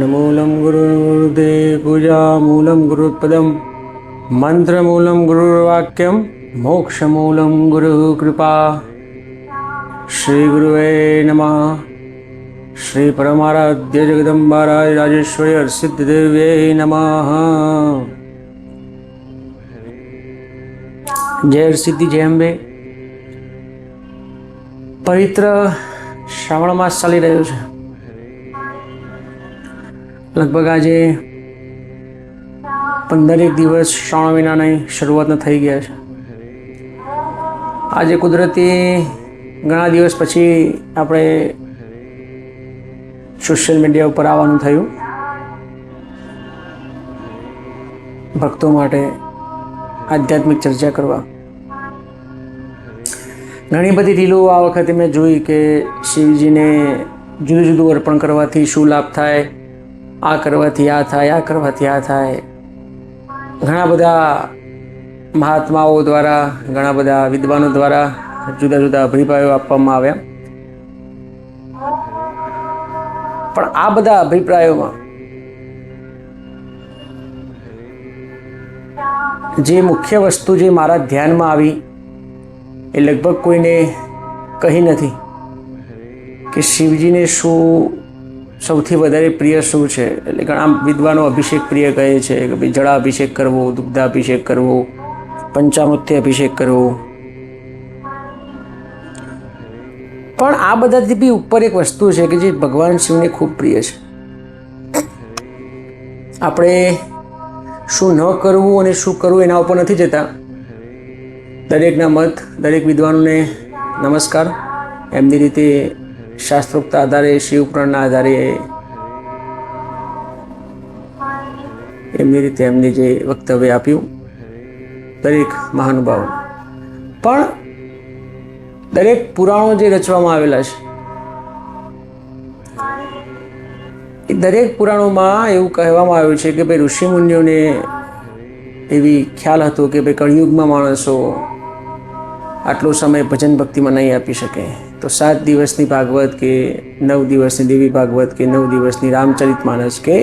ज्ञानमूलं गुरुर्देव पूजामूलं गुरुपदं मंत्रमूलं गुरुर्वाक्यं मोक्षमूलं गुरुकृपा। श्री गुरुवे नमः। श्री परमाराध्य जगदम्बाराय राजेश्वरी हरसिद्धिदेव्यै नमः। जय हरसिद्धि जय अंबे। पवित्र श्रावण मास चाली रह्यो छे। लगभग આજે 15 દિવસ શ્રાવણ મહિનાની શરૂઆત થઈ ગયા છે। આજે કુદરતી ઘણા દિવસ પછી આપણે સોશિયલ મીડિયા ઉપર આવવાનું થયું ભક્તો માટે આધ્યાત્મિક ચર્ચા કરવા। ઘણી બધી રીલો આ વખતે મેં જોઈ કે શિવજીને જુદું જુદું અર્પણ કરવાથી શું લાભ થાય, આ કરવાથી આ થાય, આ કરવાથી આ થાય। ઘણા બધા મહાત્માઓ દ્વારા, ઘણા બધા વિદ્વાનો દ્વારા જુદા જુદા અભિપ્રાયો આપવામાં આવ્યા। પણ આ બધા અભિપ્રાયોમાં જે મુખ્ય વસ્તુ જે મારા ધ્યાનમાં આવી એ લગભગ કોઈને કહી નથી કે શિવજીને શું સૌથી વધારે પ્રિય શું છે। એટલે ઘણા વિદ્વાનો અભિષેક પ્રિય કહે છે કે ભાઈ જળાભિષેક કરવો, દુગ્ધાભિષેક કરવો, પંચામૃત્ય અભિષેક કરવો। પણ આ બધાથી બી ઉપર એક વસ્તુ છે કે જે ભગવાન શિવને ખૂબ પ્રિય છે। આપણે શું ન કરવું અને શું કરવું એના ઉપર નથી જતા। દરેકના મત, દરેક વિદ્વાનોને નમસ્કાર। એમની રીતે શાસ્ત્રોક્ત આધારે, શિવ પુરાણના આધારે એમની રીતે એમને જે વક્તવ્ય આપ્યું દરેક મહાનુભાવો। પણ દરેક પુરાણો જે રચવામાં આવેલા છે એ દરેક પુરાણોમાં એવું કહેવામાં આવ્યું છે કે ભાઈ ઋષિમુનિઓને એવી ખ્યાલ હતો કે ભાઈ કળિયુગમાં માણસો આટલો સમય ભજન ભક્તિમાં નહીં આપી શકે, તો 7 દિવસની ભાગવત કે 9 દિવસની દેવી ભાગવત કે 9 દિવસની રામચરિત માનસ કે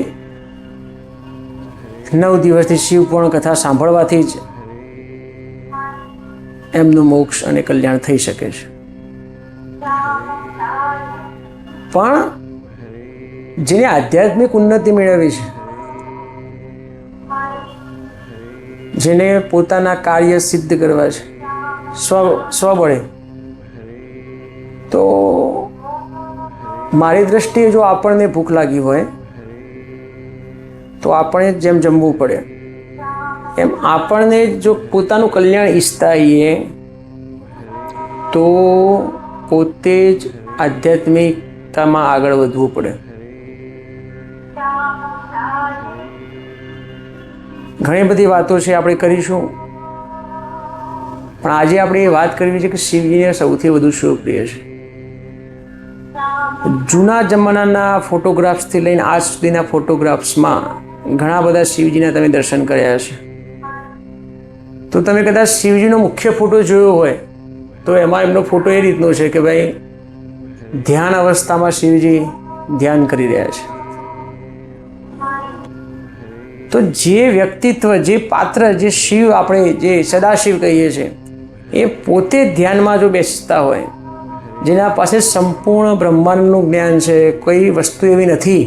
9 દિવસની શિવપુરાણ કથા સાંભળવાથી જ એમનું મોક્ષ અને કલ્યાણ થઈ શકે છે। પણ જેને આધ્યાત્મિક ઉન્નતિ મેળવી છે, જેને પોતાના કાર્ય સિદ્ધ કરવા છે સ્વબળે, તો મારી દ્રષ્ટિએ જો આપણને ભૂખ લાગી હોય તો આપણે જેમ જમવું પડે એમ આપણને જો પોતાનું કલ્યાણ ઈચ્છતા હોઈએ તો પોતે જ આધ્યાત્મિકતામાં આગળ વધવું પડે। ઘણી બધી વાતો છે આપણે કરીશું, પણ આજે આપણે એ વાત કરવી છે કે શિવજીને સૌથી વધુ શું પ્રિય છે। જૂના જમાનાના ફોટોગ્રાફ્સથી લઈને આજ સુધીના ફોટોગ્રાફ્સમાં ઘણા બધા શિવજીના તમે દર્શન કર્યા છે। તો તમે કદાચ શિવજીનો મુખ્ય ફોટો જોયો હોય તો એમાં એમનો ફોટો એ રીતનો છે કે ભાઈ ધ્યાન અવસ્થામાં શિવજી ધ્યાન કરી રહ્યા છે। તો જે વ્યક્તિત્વ, જે પાત્ર, જે શિવ આપણે જે સદાશિવ કહીએ છીએ એ પોતે ધ્યાનમાં જો બેસતા હોય, જેના પાસે સંપૂર્ણ બ્રહ્માંડનું જ્ઞાન છે, કોઈ વસ્તુ એવી નથી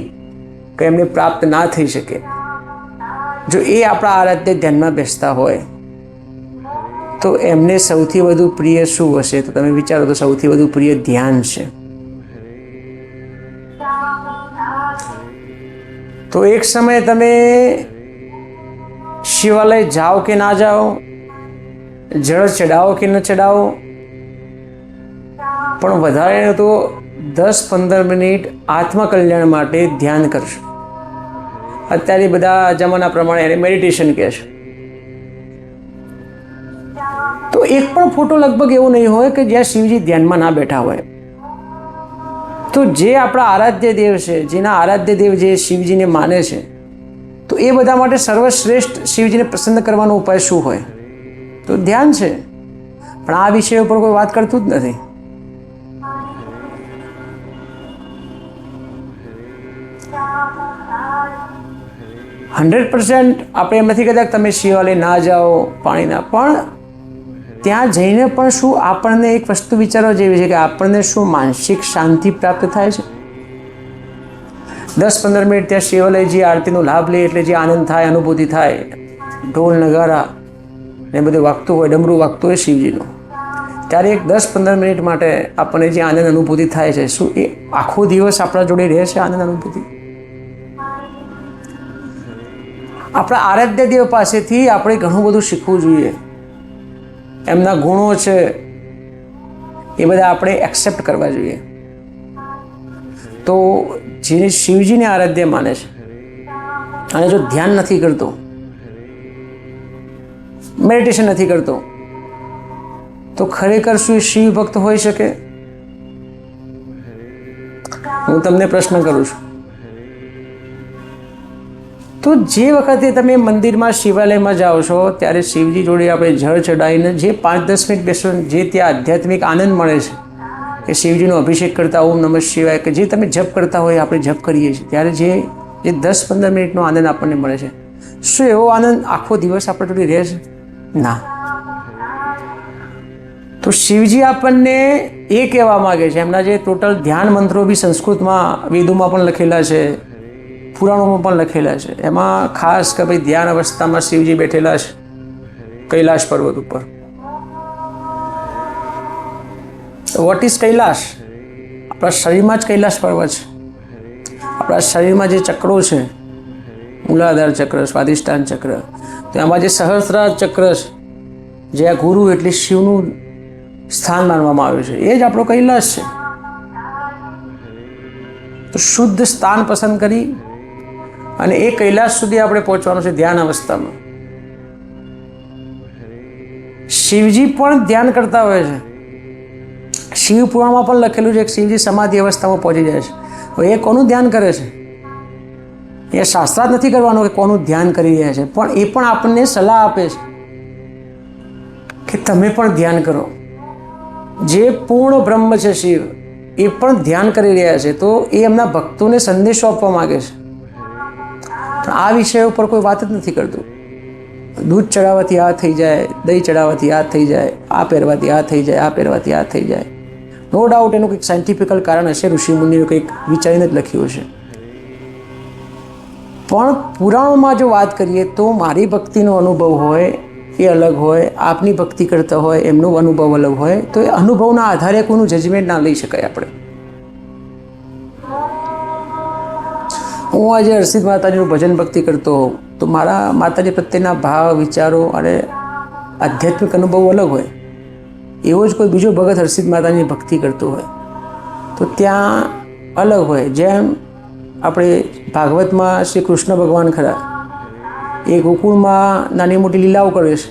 કે એમને પ્રાપ્ત ના થઈ શકે, જો એ આપણા આરાધ્ય ધ્યાનમાં બેસતા હોય તો એમને સૌથી વધુ પ્રિય શું હશે? તો તમે વિચારો તો સૌથી વધુ પ્રિય ધ્યાન છે। તો એક સમયે તમે શિવાલય જાઓ કે ના જાઓ, જળ ચડાવો કે ન ચડાવો, પણ વધારે તો 10-15 મિનિટ આત્મકલ્યાણ માટે ધ્યાન કરશો। અત્યારે બધા જમાના પ્રમાણે એને મેડિટેશન કહે છે। તો એક પણ ફોટો લગભગ એવો નહીં હોય કે જ્યાં શિવજી ધ્યાનમાં ના બેઠા હોય। તો જે આપણા આરાધ્ય દેવ છે, જેના આરાધ્ય દેવ જે શિવજીને માને છે, તો એ બધા માટે સર્વશ્રેષ્ઠ શિવજીને પ્રસન્ન કરવાનો ઉપાય શું હોય? તો ધ્યાન છે। પણ આ વિષય ઉપર કોઈ વાત કરતું જ નથી। 100% આપણે એમ નથી કહેતા કે તમે શિવાલય ના જાઓ પાણીના, પણ ત્યાં જઈને પણ શું આપણને એક વસ્તુ વિચારવા જેવી છે કે આપણને શું માનસિક શાંતિ પ્રાપ્ત થાય છે? 10-15 મિનિટ ત્યાં શિવાલયજી આરતીનો લાભ લે એટલે જે આનંદ થાય, અનુભૂતિ થાય, ઢોલ નગારા ને બધું વાગતું હોય, ડમરું વાગતું હોય શિવજીનું, ત્યારે એક 10-15 મિનિટ માટે આપણને જે આનંદ અનુભૂતિ થાય છે, શું એ આખો દિવસ આપણા જોડે રહે છે આનંદ અનુભૂતિ? આપણા આરાધ્ય દેવ પાસેથી આપણે ઘણું બધું શીખવું જોઈએ. એમના ગુણો છે એ બધા આપણે એક્સેપ્ટ કરવા જોઈએ. તો જે શિવજીને આરાધ્ય માને છે અને જો ધ્યાન નથી કરતો, મેડિટેશન નથી કરતો, તો ખરેખર શું એ શિવ ભક્ત હોઈ શકે? હું તમને પ્રશ્ન કરું છું. તો જે વખતે તમે મંદિરમાં શિવાલયમાં જાઓ છો ત્યારે શિવજી જોડે આપણે જળ ચડાવીને જે 5-10 મિનિટ બેસો, જે ત્યાં આધ્યાત્મિક આનંદ મળે છે કે શિવજીનો અભિષેક કરતા ઓમ નમઃ શિવાય કે જે તમે જપ કરતા હોય, આપણે જપ કરીએ છીએ, ત્યારે જે 10-15 મિનિટનો આનંદ આપણને મળે છે, શું એવો આનંદ આખો દિવસ આપણે જોડે રહે છે? ના. તો શિવજી આપણને એ કહેવા માગે છે, એમના જે ટોટલ ધ્યાન મંત્રો બી સંસ્કૃતમાં વેદોમાં પણ લખેલા છે, પુરાણોમાં પણ લખેલા છે. એમાં ખાસ કે ભાઈ ધ્યાન અવસ્થામાં શિવજી બેઠેલા છે કૈલાશ પર્વત ઉપર. What is Kailash? આપણા શરીરમાં જ કૈલાશ પર્વત છે. આપણા શરીરમાં જે ચક્રો છે, મૂલાધાર ચક્ર, સ્વાધિષ્ઠાન ચક્ર, તો એમાં જે સહસ્ત્રાર ચક્ર છે, જે આ ગુરુ એટલે શિવનું સ્થાન માનવામાં આવ્યું છે, એ જ આપણો કૈલાશ છે. તો શુદ્ધ સ્થાન પસંદ કરી અને એ કૈલાશ સુધી આપણે પહોંચવાનું છે ધ્યાન અવસ્થામાં. શિવજી પણ ધ્યાન કરતા હોય છે. શિવ પુરાણમાં પણ લખેલું છે કે શિવજી સમાધિ અવસ્થામાં પહોંચી જાય છે. તો એ કોનું ધ્યાન કરે છે? એ શાસ્ત્રાર્થ નથી કરવાનો કે કોનું ધ્યાન કરી રહ્યા છે, પણ એ પણ આપણને સલાહ આપે છે કે તમે પણ ધ્યાન કરો. જે પૂર્ણ બ્રહ્મ છે શિવ, એ પણ ધ્યાન કરી રહ્યા છે, તો એ એમના ભક્તોને સંદેશો આપવા માગે છે. પણ આ વિષય ઉપર કોઈ વાત જ નથી કરતું. દૂધ ચડાવવાથી આ થઈ જાય, દહીં ચડાવવાથી આ થઈ જાય, આ પહેરવાથી આ થઈ જાય, આ પહેરવાથી આ થઈ જાય. નો ડાઉટ એનું કંઈક સાયન્ટિફિકલ કારણ હશે, ઋષિમુનિઓ કંઈક વિચારીને જ લખ્યું હશે. પણ પુરાણોમાં જો વાત કરીએ તો મારી ભક્તિનો અનુભવ હોય એ અલગ હોય, આપની ભક્તિ કરતા હોય એમનો અનુભવ અલગ હોય, તો એ અનુભવના આધારે કોઈનું જજમેન્ટ ના લઈ શકાય આપણે. હું આજે હર્ષિત માતાજીનું ભજન ભક્તિ કરતો હોઉં તો મારા માતાજી પ્રત્યેના ભાવ, વિચારો અને આધ્યાત્મિક અનુભવ અલગ હોય. એવો જ કોઈ બીજો ભગત હર્ષિત માતાજીની ભક્તિ કરતો હોય તો ત્યાં અલગ હોય. જેમ આપણે ભાગવતમાં શ્રી કૃષ્ણ ભગવાન ખરા, એ ગોકુળમાં નાની મોટી લીલાઓ કરે છે,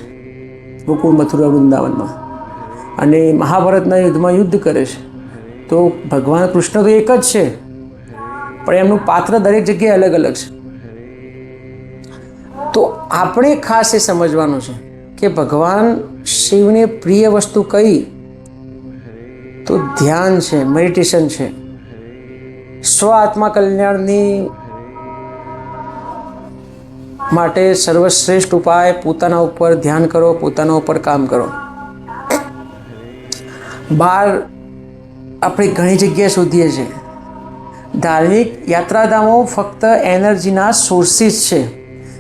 ગોકુળ, મથુરા, વૃંદાવનમાં, અને મહાભારતના યુદ્ધમાં યુદ્ધ કરે છે. તો ભગવાન કૃષ્ણ તો એક જ છે, પણ એમનું પાત્ર દરેક જગ્યાએ અલગ અલગ છે. તો આપણે ખાસ એ સમજવાનું છે કે ભગવાન શિવને પ્રિય વસ્તુ કઈ? તો ધ્યાન છે, મેડિટેશન છે. સ્વ આત્મા કલ્યાણની માટે સર્વશ્રેષ્ઠ ઉપાય પોતાના ઉપર ધ્યાન કરો, પોતાના ઉપર કામ કરો. બહાર આપણે ઘણી જગ્યાએ શોધીએ છીએ ધાર્મિક યાત્રાધામો ફક્ત એનર્જીના સોર્સિસ છે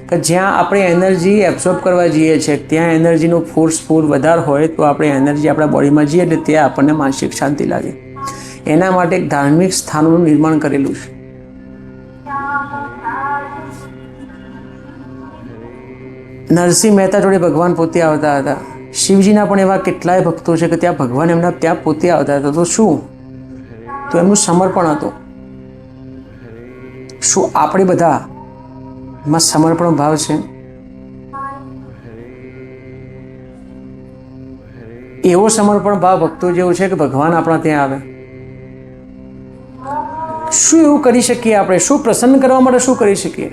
કે જ્યાં આપણે એનર્જી એબ્ઝોર્બ કરવા જઈએ છીએ. ત્યાં એનર્જીનો ફોર્સફુલ વધારે હોય તો આપણે એનર્જી આપણા બોડીમાં જઈએ એટલે ત્યાં આપણને માનસિક શાંતિ લાગે. એના માટે એક ધાર્મિક સ્થાનોનું નિર્માણ કરેલું છે. નરસિંહ મહેતા જોડે ભગવાન પોતે આવતા હતા. શિવજીના પણ એવા કેટલાય ભક્તો છે કે ત્યાં ભગવાન એમના ત્યાં પોતે આવતા હતા. તો શું? તો એમનું સમર્પણ હતું. શું આપણે બધા માં સમર્પણ ભાવ છે? એવો સમર્પણ ભાવ ભક્તો જેવો છે કે ભગવાન આપણા ત્યાં આવે. શું એવું કરી શકીએ આપણે? શું પ્રસન્ન કરવા માટે શું કરી શકીએ?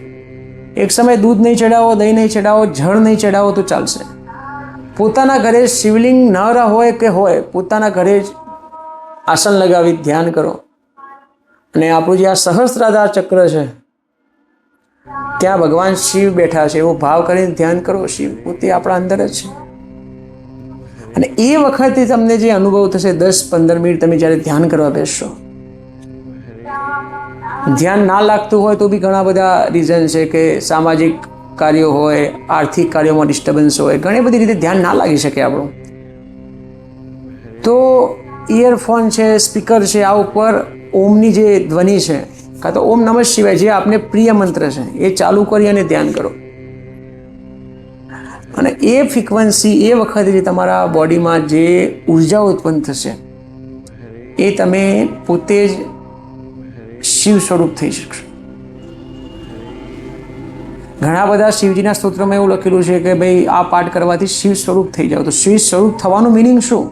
એક સમય દૂધ નહીં ચડાવો, દહીં નહીં ચડાવો, જળ નહીં ચડાવો તો ચાલશે. પોતાના ઘરે શિવલિંગ ન હોય કે હોય, પોતાના ઘરે જ આસન લગાવી ધ્યાન કરો. અને આપણું જે આ સહસ્ત્રાધાર ચક્ર છે ત્યાં ભગવાન શિવ બેઠા છે એવો ભાવ કરીને ધ્યાન કરો. શિવ પોતે આપણા અંદર જ છે. અને એ વખતે તમને જે અનુભવ થશે 10-15 મિનિટ તમે જ્યારે ધ્યાન કરવા બેસશો, ધ્યાન ના લાગતું હોય તો બી ઘણા બધા રીઝન છે કે સામાજિક કાર્યો હોય, આર્થિક કાર્યોમાં ડિસ્ટર્બન્સ હોય, ઘણી બધી રીતે ધ્યાન ના લાગી શકે આપણું. તો ઇયરફોન છે, સ્પીકર છે, આ ઉપર ઓમની જે ધ્વનિ છે કાં તો ઓમ નમઃ શિવાય જે આપને પ્રિય મંત્ર છે એ ચાલુ કરી અને ધ્યાન કરો. અને એ ફ્રીક્વન્સી એ વખતે જે તમારા બોડીમાં જે ઉર્જા ઉત્પન્ન થશે એ તમે પોતે જ શિવ સ્વરૂપ થઈ શકશો. ઘણા બધા શિવજીના સ્તોત્રમાં એવું લખેલું છે કે ભાઈ આ પાઠ કરવાથી શિવ સ્વરૂપ થઈ જાવ. તો શિવ સ્વરૂપ થવાનું મિનિંગ શું?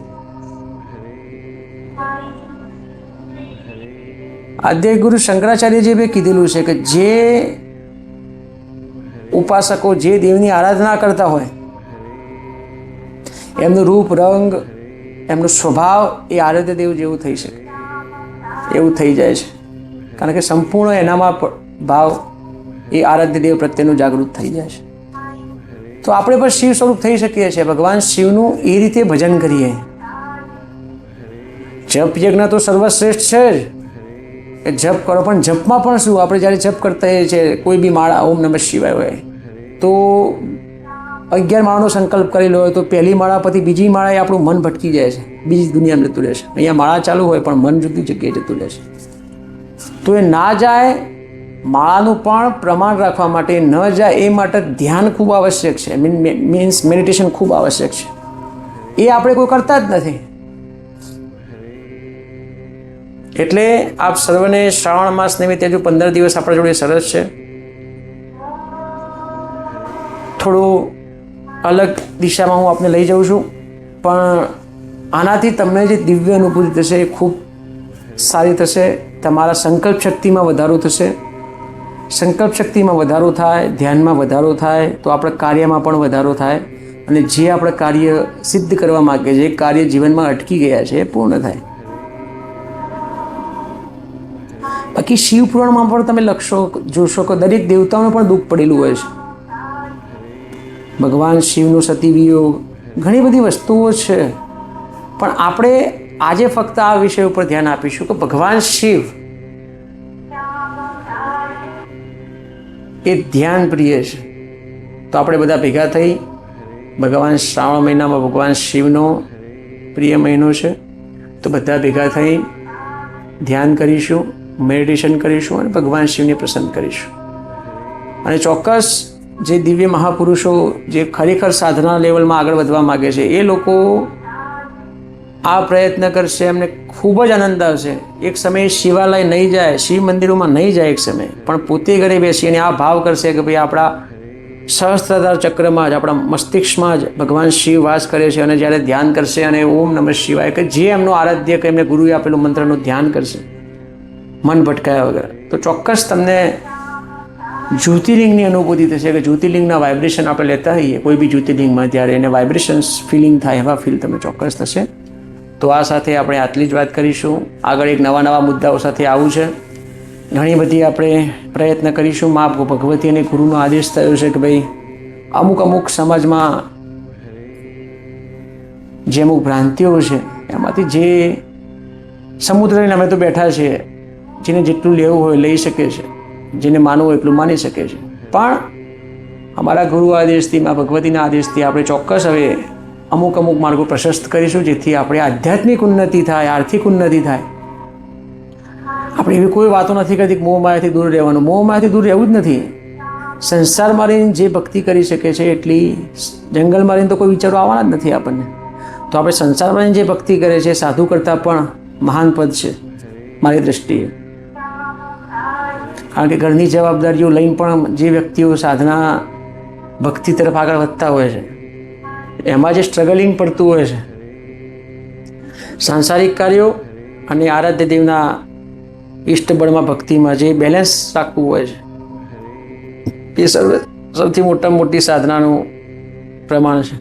આદ્ય ગુરુ શંકરાચાર્યજી બી કીધેલું છે કે જે ઉપાસકો જે દેવની આરાધના કરતા હોય એમનું રૂપ, રંગ, એમનો સ્વભાવ એ આરાધ્ય દેવ જેવું થઈ શકે, એવું થઈ જાય છે. કારણ કે સંપૂર્ણ એનામાં ભાવ એ આરાધ્ય દેવ પ્રત્યેનું જાગૃત થઈ જાય છે. તો આપણે પણ શિવ સ્વરૂપ થઈ શકીએ છીએ. ભગવાન શિવનું એ રીતે ભજન કરીએ. જપ યજ્ઞ તો સર્વશ્રેષ્ઠ છે જ કે જપ કરો, પણ જપમાં પણ શું, આપણે જ્યારે જપ કરતા હોઈએ છીએ કોઈ બી માળા ઓમ નમઃ શિવાય હોય તો 11 માળાનો સંકલ્પ કરેલો હોય તો પહેલી માળા પછી બીજી માળાએ આપણું મન ભટકી જાય છે, બીજી દુનિયામાં જતું રહેશે. અહીંયા માળા ચાલુ હોય પણ મન જુદી જગ્યાએ જતું રહેશે. તો એ ના જાય, માળાનું પણ પ્રમાણ રાખવા માટે ન જાય એ માટે ધ્યાન ખૂબ આવશ્યક છે. મીન્સ મેડિટેશન ખૂબ આવશ્યક છે. એ આપણે કોઈ કરતા જ નથી. એટલે આપ સર્વને શ્રાવણ માસ નિમિત્તે હજુ 15 દિવસ આપણા જોડે સરસ છે. થોડું અલગ દિશામાં હું આપને લઈ જાઉં છું, પણ આનાથી તમને જે દિવ્ય અનુભૂતિ થશે એ ખૂબ સારી થશે. તમારા સંકલ્પ શક્તિમાં વધારો થશે. સંકલ્પ શક્તિમાં વધારો થાય, ધ્યાનમાં વધારો થાય તો આપણા કાર્યમાં પણ વધારો થાય. અને જે આપણે કાર્ય સિદ્ધ કરવા માગીએ છીએ, જે કાર્ય જીવનમાં અટકી ગયા છે એ પૂર્ણ થાય. બાકી શિવ પુરાણમાં પણ તમે જોશો કે દરેક દેવતાઓને પણ દુઃખ પડેલું હોય છે. ભગવાન શિવનો સતી વિયોગ, ઘણી બધી વસ્તુઓ છે. પણ આપણે આજે ફક્ત આ વિષય ઉપર ધ્યાન આપીશું કે ભગવાન શિવ એ ધ્યાન પ્રિય છે. તો આપણે બધા ભેગા થઈ, ભગવાન શ્રાવણ મહિનામાં ભગવાન શિવનો પ્રિય મહિનો છે, તો બધા ભેગા થઈ ધ્યાન કરીશું, મેડિટેશન કરીશું અને ભગવાન શિવને પ્રસન્ન કરીશું. અને ચોક્કસ જે દિવ્ય મહાપુરુષો જે ખરેખર સાધના લેવલમાં આગળ વધવા માગે છે એ લોકો આ પ્રયત્ન કરશે, એમને ખૂબ જ આનંદ આવશે. એક સમયે શિવાલય નહીં જાય, શિવ મંદિરોમાં નહીં જાય એક સમય, પણ પોતે ઘરે બેસી અને આ ભાવ કરશે કે ભાઈ આપણા સહસ્ત્રાધાર ચક્રમાં જ, આપણા મસ્તિષ્કમાં જ ભગવાન શિવ વાસ કરે છે. અને જ્યારે ધ્યાન કરશે અને ઓમ નમઃ શિવાય કે જે એમનો આરાધ્ય કે એમને ગુરુએ આપેલું મંત્રનું ધ્યાન કરશે મન ભટકાયા વગર, તો ચોક્કસ તમને જ્યોતિર્લિંગની અનુભૂતિ થશે. કે જ્યોતિર્લિંગના વાઇબ્રેશન આપણે લેતા હોઈએ કોઈ બી જ્યોતિર્લિંગમાં, ત્યારે એને વાઇબ્રેશન્સ ફિલિંગ થાય, એવા ફીલ તમને ચોક્કસ થશે. તો આ સાથે આપણે આટલી જ વાત કરીશું. આગળ એક નવા મુદ્દાઓ સાથે આવું છે. ઘણી બધી આપણે પ્રયત્ન કરીશું. મા ભગવતી અને ગુરુનો આદેશ થયો છે કે ભાઈ અમુક સમાજમાં જે અમુક ભ્રાંતિઓ છે એમાંથી જે સમુદ્ર લઈને અમે તો બેઠા છીએ, જેને જેટલું લેવું હોય લઈ શકે છે, જેને માનવું હોય એટલું માની શકે છે. પણ અમારા ગુરુ આદેશથી, મા ભગવતીના આદેશથી આપણે ચોક્કસ હવે અમુક માર્ગો પ્રશસ્ત કરીશું, જેથી આપણે આધ્યાત્મિક ઉન્નતિ થાય, આર્થિક ઉન્નતિ થાય. આપણે એવી કોઈ વાતો નથી કરતી કે મોહમાયાથી દૂર રહેવાનું. મોહમાયાથી દૂર રહેવું જ નથી. સંસારમાં રહીને જે ભક્તિ કરી શકે છે એટલી, જંગલમાં રહીને તો કોઈ વિચારો આવવાના જ નથી આપણને. તો આપણે સંસારમાં રહીને જે ભક્તિ કરે છે સાધુ કરતાં પણ મહાન પદ છે મારી દૃષ્ટિએ. કારણ કે ઘરની જવાબદારીઓ લઈને પણ જે વ્યક્તિઓ સાધના ભક્તિ તરફ આગળ વધતા હોય છે એમાં જે સ્ટ્રગલિંગ પડતું હોય છે, સાંસારિક કાર્યો અને આરાધ્ય દેવના ઇષ્ટબળમાં ભક્તિમાં જે બેલેન્સ રાખવું હોય છે એ સૌથી મોટામાં મોટી સાધનાનું પ્રમાણ છે.